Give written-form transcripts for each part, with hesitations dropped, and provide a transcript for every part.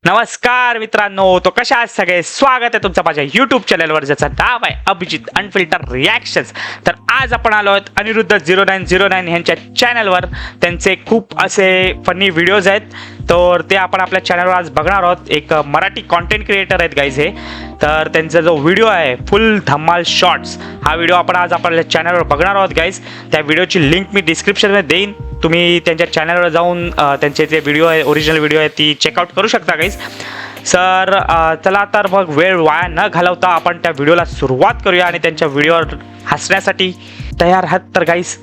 नमस्कार मित्रांनो, तो कशा आहात सगळे. स्वागत आहे तुमचं माझ्या यूट्यूब चॅनलवर, ज्याचं नाव आहे अभिजित अनफिल्टर रिॲक्शन्स. तर आज आपण आलो आहोत अनिरुद्ध 0909 यांच्या चॅनलवर. त्यांचे खूप असे फनी व्हिडिओज आहेत, तर ते आपण आपल्या चॅनलवर आज बघणार आहोत. एक मराठी कॉन्टेंट क्रिएटर आहेत गाईज हे. तर त्यांचा जो व्हिडिओ आहे फुल धमाल शॉर्ट्स, हा व्हिडिओ आपण आज आपल्या चॅनलवर बघणार आहोत गाईज. त्या व्हिडिओची लिंक मी डिस्क्रिप्शनमध्ये देईन, तुम्ही त्यांच्या चॅनलवर जाऊन त्यांचे जे व्हिडिओ आहे, ओरिजिनल व्हिडिओ आहे, ती चेकआउट करू शकता गाईज. सर चला तर मग वेळ वाया न घालवता आपण त्या व्हिडिओला सुरुवात करूया आणि त्यांच्या व्हिडिओवर हसण्यासाठी तयार आहात तर गाईज.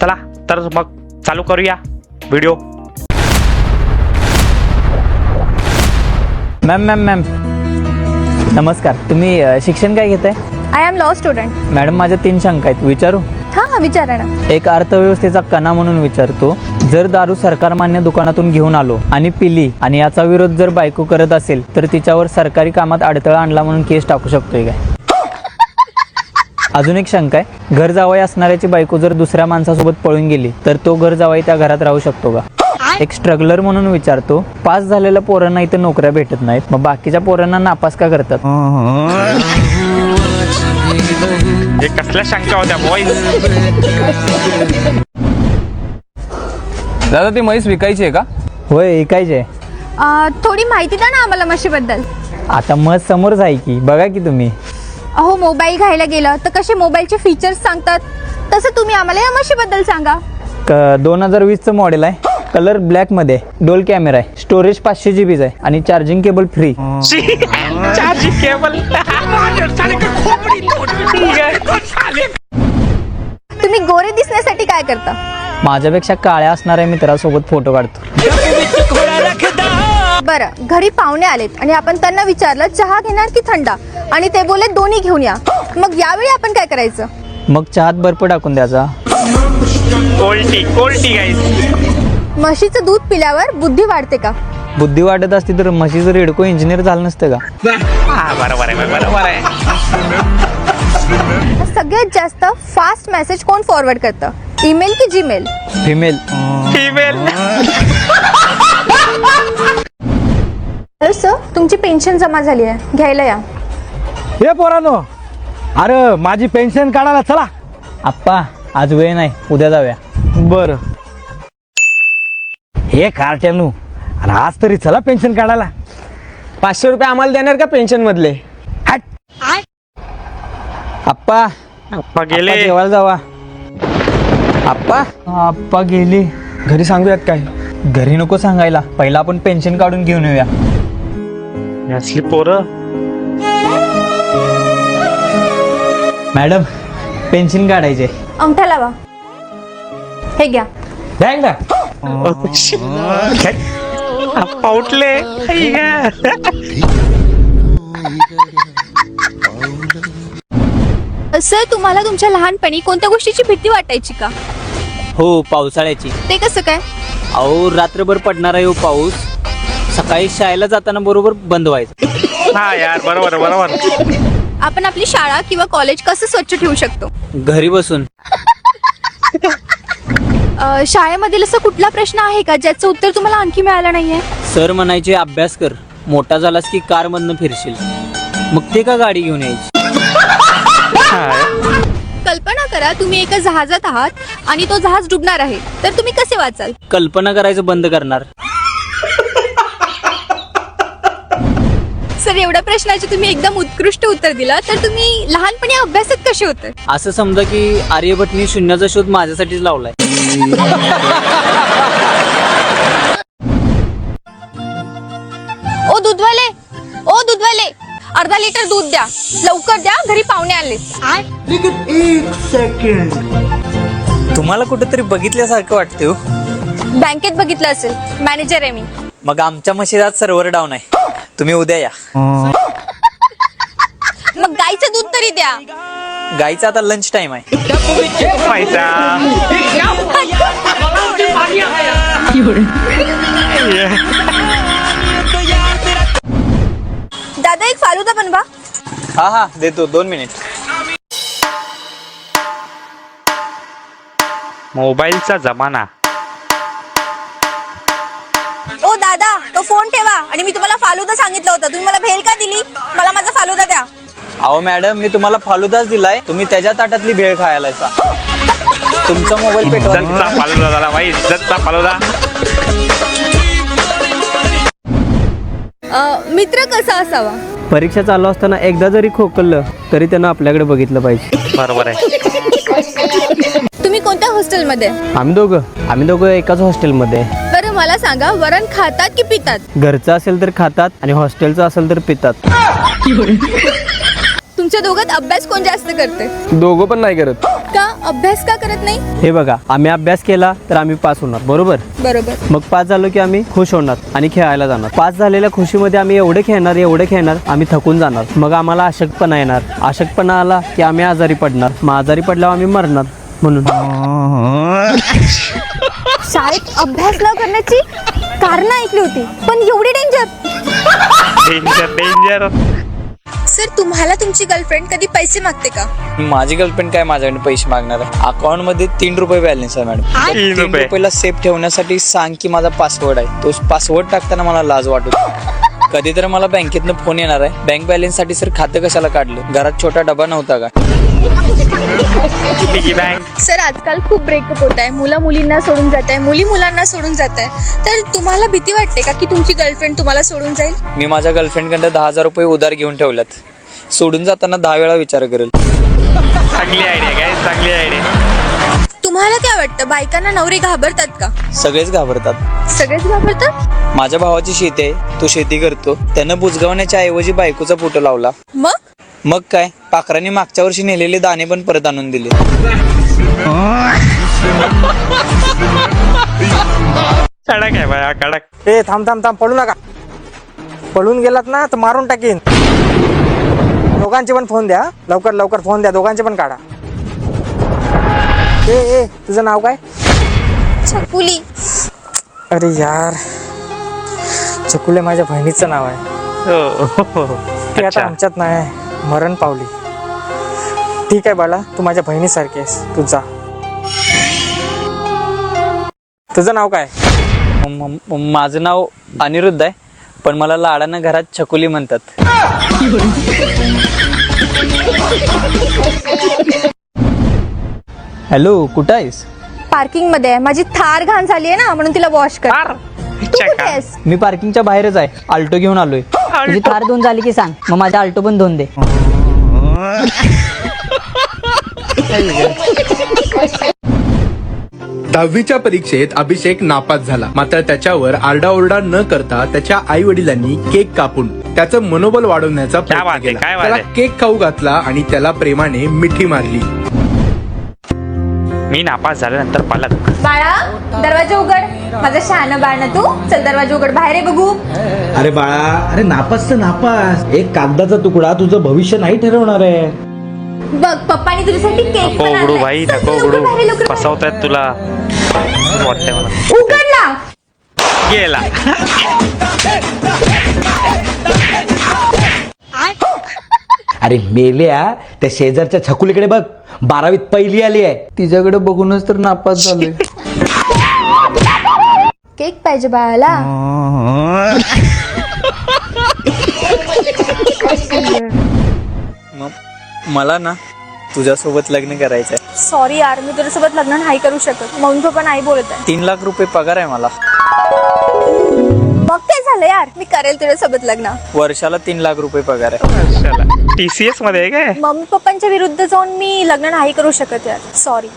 चला तर मग चालू करूया व्हिडिओ. मॅम नमस्कार. तुम्ही शिक्षण काय घेताय? I am law student. Madam माझ्या 3 शंका आहेत, विचारू? हां विचारा ना. एक अर्थव्यवस्थेचा कणा म्हणून विचारतो. जर दारू सरकारमान्य दुकानातून घेऊन आलो आणि पिली आणि याचा विरोध जर बायको करत असेल तर तिच्यावर सरकारी कामात अडथळा आणला म्हणून केस टाकू शकतोय काय? अजून एक शंका आहे, घर जावई असणाऱ्याची बायको जर दुसऱ्या माणसासोबत पळून गेली तर तो घर जावई त्या घरात राहू शकतो का? एक स्ट्रगलर म्हणून विचारतो, पास झालेल्या पोरांना इथं नोकऱ्या भेटत नाहीत, मग बाकीच्या पोरांना नापास का करतात? हे कसल्या शंका होत्या बॉईज? दादा ती म्हैस विकायची आहे का? होय, ऐकायचे. थोडी माहिती द्या ना आम्हाला म्हशीबद्दल. आता मत समोरच आहे की, बघा की तुम्ही. अहो मोबाईल घ्यायला गेलं तर कसे मोबाईलचे फीचर्स सांगतात, तसं तुम्ही आम्हाला या म्हशीबद्दल सांगा. 2020चं मॉडेल आहे, कलर ब्लॅक मध्ये, डोल कॅमेरा आहे, स्टोरेज 500 GB आहे आणि charging cable free. Charging cable. तुम्ही गोरे दिसण्यासाठी काय करता? माझ्यापेक्षा काळ्या असणाऱ्या मित्रासोबत फोटो काढतो. बरं, घरी पाहुणे आलेत आणि आपण त्यांना विचारलं चहा घेणार की थंडा, आणि ते बोलले दोन्ही घेऊन या. मग यावेळी आपण काय करायचं? मग चहात बर्फ टाकून द्यायचा. कोल्टी गाईज. म्हशीचं दूध पिल्यावर बुद्धी वाढते का? बुद्धी वाटत असती तर म्हशीचं रेडको इंजिनियर झालं नसतं का? बरोबर आहे. सगळ्यात जास्त फास्ट मेसेज कोण फॉरवर्ड करतं, ईमेल की जीमेल? फिमेल. सर तुमची पेन्शन जमा झाली आहे, घ्यायला या. हे पोरानो, अरे माझी पेन्शन काढायला चला. आप्पा आज वेळ नाही, उद्या जाऊया. बर. हे कार्ट्यानू, अरे आज तरी चला पेन्शन काढायला. 500 रुपये आम्हाला देणार का पेन्शन मधले? हट. आप्पा गेले. जेवायला जावा. आप्पा गेली. घरी सांगूयात काय? घरी नको सांगायला, पहिला आपण पेन्शन काढून घेऊन येऊया. असली पोरं. मॅडम पेन्शन काढायचे. अंगठा लावा. हे घ्या. द्याय ना. पाऊटले. सर तुम्हाला तुमच्या लहानपणी कोणत्या गोष्टीची भीती वाटायची का? हो, पावसाळ्याची. ते कसं काय? अहो रात्रभर पडणारा येऊ पाऊस, सकाळी शाळेला जाताना बरोबर बंद व्हायचं. हा यार, बरोबर. आपण आपली शाळा किंवा कॉलेज कसं स्वच्छ ठेवू शकतो? घरी बसून. शाळेमधील असं कुठला प्रश्न आहे का ज्याचं उत्तर तुम्हाला आणखी मिळालं नाहीये? सर म्हणायचे अभ्यास कर, मोठा झालास की कार मधनं फिरशील. मग ते का गाडी घेऊन यायची? कल्पना करा तुम्ही एका जहाजात आहात आणि तो जहाज डुबणार आहे, तर तुम्ही कसे वाचाल? कल्पना करायचं बंद करणार. सर एवढ्या प्रश्नाचे तुम्ही एकदम उत्कृष्ट उत्तर दिलं, तर तुम्ही लहानपणी अभ्यासात कसे होते? असं समजा की आर्यभट्टनी शून्याचा शोध माझ्यासाठीच लावलाय. ओ दूधवाले, अर्धा लिटर दूध द्या, लवकर द्या, घरी पाहुणे आले. तुम्हाला कुठेतरी बघितल्यासारखं वाटतं. बँकेत बघितलं असेल, मॅनेजर आहे मी. मग आमच्या मशिदात सर्व्हर डाऊन आहे, तुम्ही उद्या या. मग गाईचं दूध तरी द्या. गाईचा आता लंच टाइम आहे. दादा एक फालुदा बनवा. हा देतो, 2 मिनिट. मोबाईलचा जमाना. ओ दादा तो फोन ठेवा आणि मी तुम्हाला फालुदा अहो मॅडम, मी तुम्हाला फालुदाच दिलाय, तुम्ही त्याच्या ताटातली भेळ खायला तुमचा मोबाईल पेटवा. इज्जतचा फालुदा झाला भाई, इज्जतचा फालुदा. मित्र कसा असावा? परीक्षा चालू असताना एकदा जरी खोकललं तरी त्यानं आपल्याकडे बघितलं पाहिजे. बरोबर आहे. तुम्ही कोणत्या हॉस्टेलमध्ये? आम्ही दोघं एकाच हॉस्टेलमध्ये आहे. बरं मला सांगा, वरण खातात की पितात? घरचं असेल तर खातात आणि हॉस्टेलचं असेल तर पितात. तुमच्या दोघात अभ्यास कोण जास्त करते? दोघं पण नाही करत. का अभ्यास का करत नाही? हे बघा, आम्ही अभ्यास केला तर आम्ही पास होणार, बरोबर? बरोबर. मग पास झालो की आम्ही खुश होणार आणि खेळायला जाणार. पास झालेल्या खुशीमध्ये आम्ही एवढे खेळणार आम्ही थकून जाणार. मग आम्हाला अशक्तपणा येणार. अशक्तपणा आला की आम्ही आजारी पडणार. मग आजारी पडल्यावर आम्ही मरणार. म्हणून शाळेत अभ्यास न करण्याची कारण ऐकली होती, पण एवढी डेंजर? डेंजर. सर, तुम्हाला तुमची गर्लफ्रेंड कधी पैसे मागते का? माझी गर्लफ्रेंड काय माझ्याकडे पैसे मागणार आहे? अकाउंट मध्ये 3 रुपये बॅलन्स आहे मॅडम. 3 3 रुपये. रुपयाला सेफ ठेवण्यासाठी सांग की माझा पासवर्ड आहे. तो पासवर्ड टाकताना मला लाज वाटत. कधी तर मला बँकेतनं फोन येणार आहे, बँक बॅलन्स साठी सर खातं कशाला काढलं? घरात छोटा डबा नव्हता का? Piggy bank. सर, आजकाल खूप ब्रेकअप होत आहे. मुलं मुलींना सोडून जात आहे, मुली मुलांना सोडून जात आहे. तर तुम्हाला भीती वाटते का की तुमची गर्लफ्रेंड तुम्हाला सोडून जाईल? मी माझ्या गर्लफ्रेंडकडे 10,000 रुपये उधार घेऊन ठेवल्यात. सोडून जाताना 10 वेळा विचार करेल. चांगली आयडिया काय, चांगली आयडिया. तुम्हाला काय वाटतं, बायकांना नवरे घाबरतात का? सगळेच घाबरतात. सगळेच घाबरतात? माझ्या भावाची शेती आहे, तो शेती करतो. त्यानं बुजगावण्याच्या ऐवजी बायकोचा फोटो लावला. मग काय, पाखरांनी मागच्या वर्षी नेलेले दाणे पण परत आणून दिले. कडक आहे बाया, कडक. ए थांब पळू नका. पळून गेलात ना तर मारून टाकीन. दोघांचे पण फोन द्या, लवकर फोन द्या, दोघांचे पण काढा. ए तुझं नाव काय? छकुली. अरे यार, चकुले माझ्या बहिणीचं नाव आहे. हो. ती आता अच्छा. आमच्यात नाही, मरण पावली. ठीक आहे बाळा, तू माझ्या बहिणीसारखी आहेस, तू जा. तुझं नाव काय? माझं नाव अनिरुद्ध आहे, पण मला लाडानं घरात छकुली म्हणतात. हॅलो, कुठं आहेस? पार्किंग मध्ये आहे. माझी थार घाण झाली आहे ना, म्हणून तिला वॉश कर. फार. तू अच्छा कुठे का? आहेस? मी पार्किंगच्या बाहेरच आहे, आल्टो घेऊन आलोय. तुझी थार दोन झाली की सांग, मग माझा आल्टो पण दोन दे. दहावीच्या परीक्षेत अभिषेक नापास झाला. मात्र त्याच्यावर आरडाओरडा न करता त्याच्या आई वडिलांनी केक कापून त्याचं मनोबल वाढवण्याचा क्या प्रयत्न बात आहे, केला. काय बात त्याला आहे. केक खाऊ घातला आणि त्याला प्रेमाने मिठी मारली. मी नापास झाल्यानंतर पालक. बाळा, दरवाजा उघड. माझं शहाणं बाळ ना तू. चल दरवाजा उघड, बाहेर आहे बघू. अरे बाळा, अरे नापास तर नापास, एक कागदाचा तुकडा तुझं भविष्य नाही ठरवणार आहे. बघ, पप्पानी तुझ्यासाठी केक नको पण उघडू आणलाय. भाई, चल, नको लवकर उघडू. बाहेर, लवकर बाहेर. फसवतायत तुला वाटतंय मला. उघड ना. गेला. अरे मेल्या, त्या शेजारच्या छकुलीकडे बघ, 12वीत पहिली आली आहे. तिच्याकडे बघूनच तर नापास झालोय. केक पाहिजे बाळाला. मला ना तुझ्यासोबत लग्न करायचंय. सॉरी यार, मी तुझ्यासोबत लग्न नाही करू शकत. मम्मी पप्पा नाही बोलत आहे. 3 लाख रुपये पगार आहे मला. मग काय झालं यार, मी करेल तुझ्यासोबत लग्न. वर्षाला 3 लाख रुपये पगार आहे. TCS मध्ये आहे काय? मम्मी पप्पांच्या विरुद्ध जाऊन मी लग्न नाही करू शकत यार, सॉरी.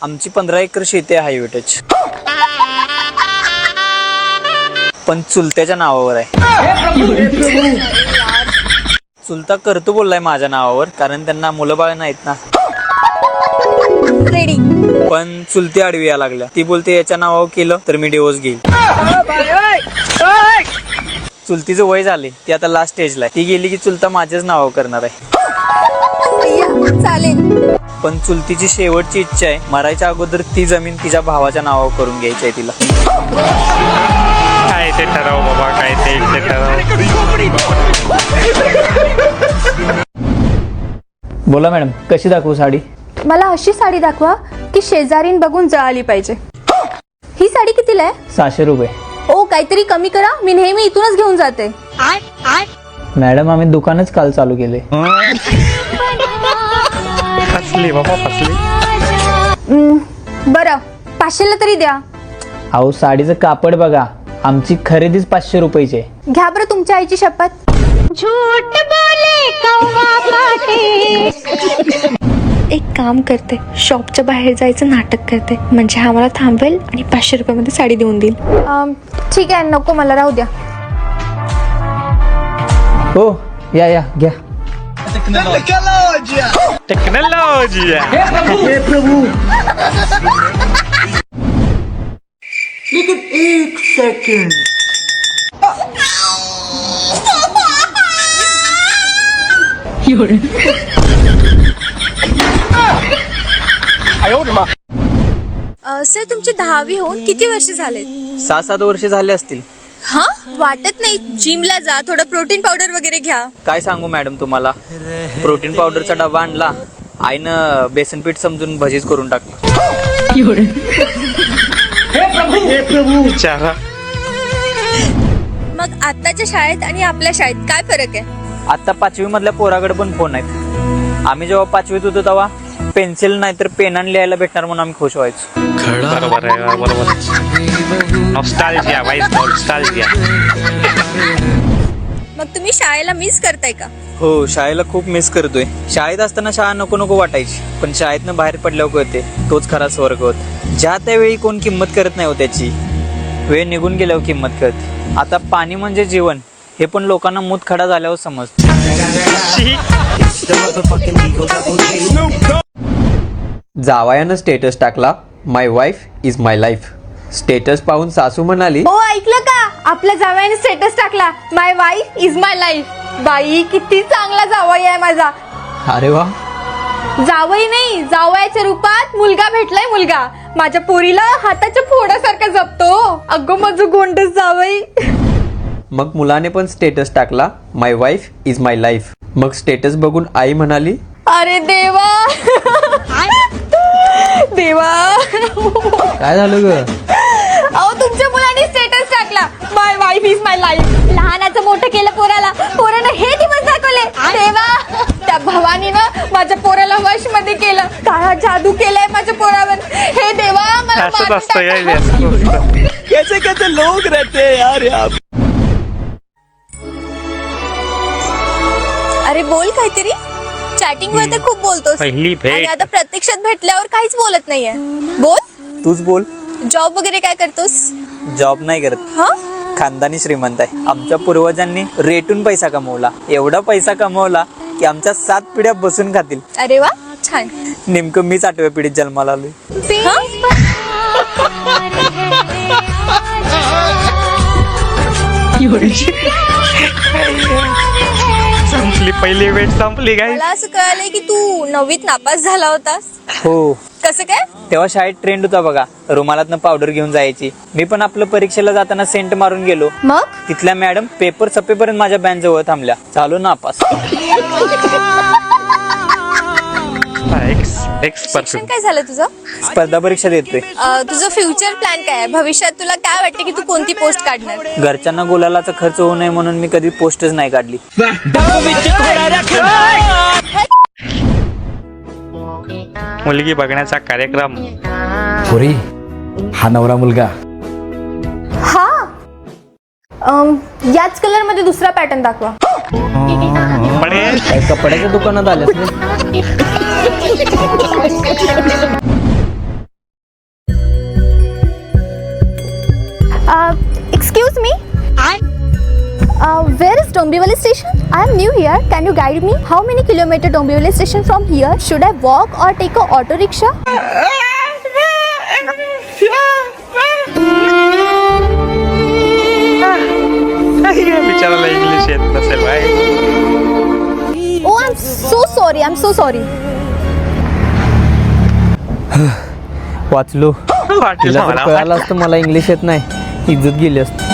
आमची 15 एकर शेती आहे हायवे टच, पण चुलत्याच्या नावावर आहे. चुलता करतो बोललाय माझ्या नावावर, कारण त्यांना मुलं बाळ नाहीत ना. रेडी. पण चुलती आडवी या लागल्या. ती बोलते याच्या नावावर केलं तर मी डिवोर्स घेईल. चुलतीचं वय झाले, ती आता लास्ट स्टेजला आहे. ती गेली की चुलता माझ्याच नावावर करणार आहे. चालेल. पण चुलतीची शेवटची इच्छा आहे, मरायच्या अगोदर ती जमीन तिच्या भावाच्या नावावर करून घ्यायची आहे तिला. काय ते ठरव बाबा, काय ते ठरव. बोला मॅडम, कशी दाखवू साडी? मला अशी साडी दाखवा की शेजारीन बघून जळाली पाहिजे. ही साडी कितीला आहे? 600 रुपये. ओ, काहीतरी कमी करा. मी नेहमी इथूनच घेऊन जाते. मॅडम आम्ही दुकानच काल चालू केले. फसली बाबा फसली. बरं 500ला तरी द्या. अहो साडीचं कापड बघा, आमची खरेदीच 500 रुपयाची आहे. घ्या बरं तुमच्या आईची शपथ. एक काम करते, शॉपच्या बाहेर जायचं नाटक करते, म्हणजे हा मला थांबवेल आणि 500 रुपयामध्ये साडी देऊन देईल. ठीक आहे, नको मला, राहू द्या. हो या घ्या. टेक्नॉलॉजी. सर तुमची 10वी होऊन किती वर्ष झालेत? 6-7 वर्ष झाले असतील. हा वाटत नाही. जिमला जा, थोडं प्रोटीन पावडर वगैरे घ्या. काय सांगू मॅडम तुम्हाला, प्रोटीन पावडरचा डबा आणला, आईनं बेसन पीठ समजून भजीच करून टाकलं. बिचारा. मग आताच्या शाळेत आणि आपल्या शाळेत काय फरक आहे? आता 5वी मधल्या पोराकडे पण फोन आहेत. आम्ही जेव्हा 5वीत होतो तेव्हा पेन्सिल नाही तर पेनाने लिहायला भेटणार म्हणून आम्ही खुश व्हायचो. बरोबर आहे बरोबर. नॉस्टॅल्जिया भाई, नॉस्टॅल्जिया. मग तुम्ही शाळेला मिस करताय का? हो, शाळेला खूप मिस करतोय. शाळेत असताना शाळा नको नको वाटायची, पण शाळेतनं बाहेर पडल्यावर कळते तोच खरा स्वर्ग होता. ज्या त्यावेळी कोण किंमत करत नाही हो त्याची, वेळ निघून गेल्यावर किंमत करते. आता पाणी म्हणजे जीवन हे पण लोकांना मूतखडा झाल्यावर समजतं. जावयानं स्टेटस टाकला, my wife is my life. Status पाहून सासू म्हणाली, ओ ऐकलं का, आपल्या जावयाने स्टेटस टाकला, my wife is my life. बाई किती चांगला जावई आहे माझा. अरे वा. जावई नाही, जावयाच्या रूपात मुलगा भेटलाय. मुलगा माझ्या पोरीला हाताच्या फोडासारखा जपतो. अगं माझं गोंडस जावई. मग मुलाने पण स्टेटस टाकला, my wife is my life. मग स्टेटस बघून आई म्हणाली, अरे देवा देवा. काय झालं ग? अहो तुमच्या मुलाने स्टेटस टाकला, my wife is my life. लहानाचं मोठं केलं पोराला, पोरानं हे दिवस दाखवले. देवा, त्या भवानीनं माझ्या पोराला वश मध्ये केलं. काळा जादू केलाय माझ्या पोरावर. हे देवा मला असंच मारून असतं टाका. यायला, असंच असतं. कैसे कैसे लोग रहते हैं यार यहाँ. अरे बोल काहीतरी. चॅटिंग वर तर खूप बोलतोस पहिली भेट. आणि आता प्रत्यक्षात भेटल्यावर काहीच बोलत नाहीये. बोल. तूच बोल. जॉब वगैरे काय करतोस? जॉब नाही करत, हा खानदानी श्रीमंत आहे. आमच्या पूर्वजांनी रेटून पैसा कमवला, एवढा पैसा कमवला की आमच्या 7 पिढ्या बसून खातील. अरे वा छान. नेमकं मीच 8व्या पिढीत जन्माला आलोय. हा? संपली पहिली वेट, संपली काय. मला असं कळालंय की तू 9वीत नापास झाला होतास. हो, कसं काय? तेव्हा शाळेत ट्रेंड होता बघा, रुमालातनं पावडर घेऊन जायची. मी पण आपलं परीक्षेला जाताना सेंट मारून गेलो. मग तिथल्या मॅडम पेपर सपेपर्यंत माझ्या बँच जवळ थांबल्या. चालू नापास. शिक्षण काय झालं तुझं? स्पर्धा परीक्षा देतोय. तुझं फ्युचर प्लॅन काय आहे? भविष्यात तुला काय वाटतं की तू कोणती पोस्ट काढणार? घरच्यांना गुलालाचा खर्च होऊ नये म्हणून मी कधी पोस्टच नाही काढली. मुलगी बघण्याचा कार्यक्रम. पोरी, हा नवरा मुलगा. हा याच कलर मध्ये दुसरा पॅटर्न दाखवा. पडेल. काय कपड्याच्या दुकानात आल्यास ना? Excuse me. Where is Dombivli station? I am new here. Can you guide me? How many kilometers Dombivli station from here? Should I walk or take a auto rickshaw? बिचाराला इंग्लिश येत नसेल बाय. Oh, I'm so sorry. I'm so sorry. वाचलो. वाटलं तिला जर मला. कळालं असतं मला इंग्लिश येत नाही, इज्जत गेली असती.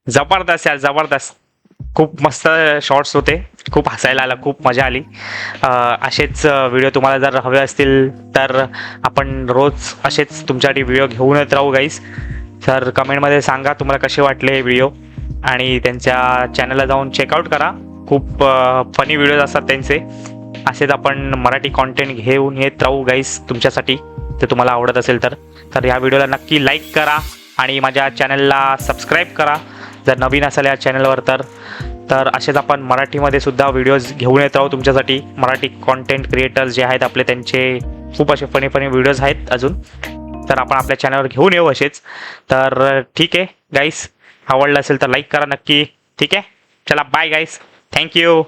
जबरदस्त यार, जबरदस्त. खूप मस्त शॉर्ट्स होते, खूप हसायला आलं, खूप मजा आली. असेच व्हिडिओ तुम्हाला जर हवे असतील तर आपण रोज असेच तुमच्यासाठी व्हिडिओ घेऊन येत राहू गाईस. तर कमेंटमध्ये सांगा तुम्हाला कसे वाटले हे व्हिडिओ, आणि त्यांच्या चॅनलला जाऊन चेकआउट करा. खूप फनी व्हिडिओज असतात त्यांचे. असेच आपण मराठी कॉन्टेंट घेऊन येत राहू गाईस तुमच्यासाठी, ते तुम्हाला आवडत असेल तर या व्हिडिओला नक्की लाईक करा आणि माझ्या चॅनलला सबस्क्राईब करा जर नवीन असाल या चॅनलवर. तर असेच आपण मराठीमध्ये सुद्धा व्हिडिओज घेऊन येत राहू तुमच्यासाठी. मराठी कॉन्टेंट क्रिएटर्स जे आहेत आपले, त्यांचे खूप असे फनी व्हिडिओज आहेत अजून, तर आपण आपल्या चॅनलवर घेऊन येऊ असेच. तर ठीक आहे गाईस, आवडलं असेल तर लाईक करा नक्की. ठीक आहे, चला बाय गाईस, थँक्यू.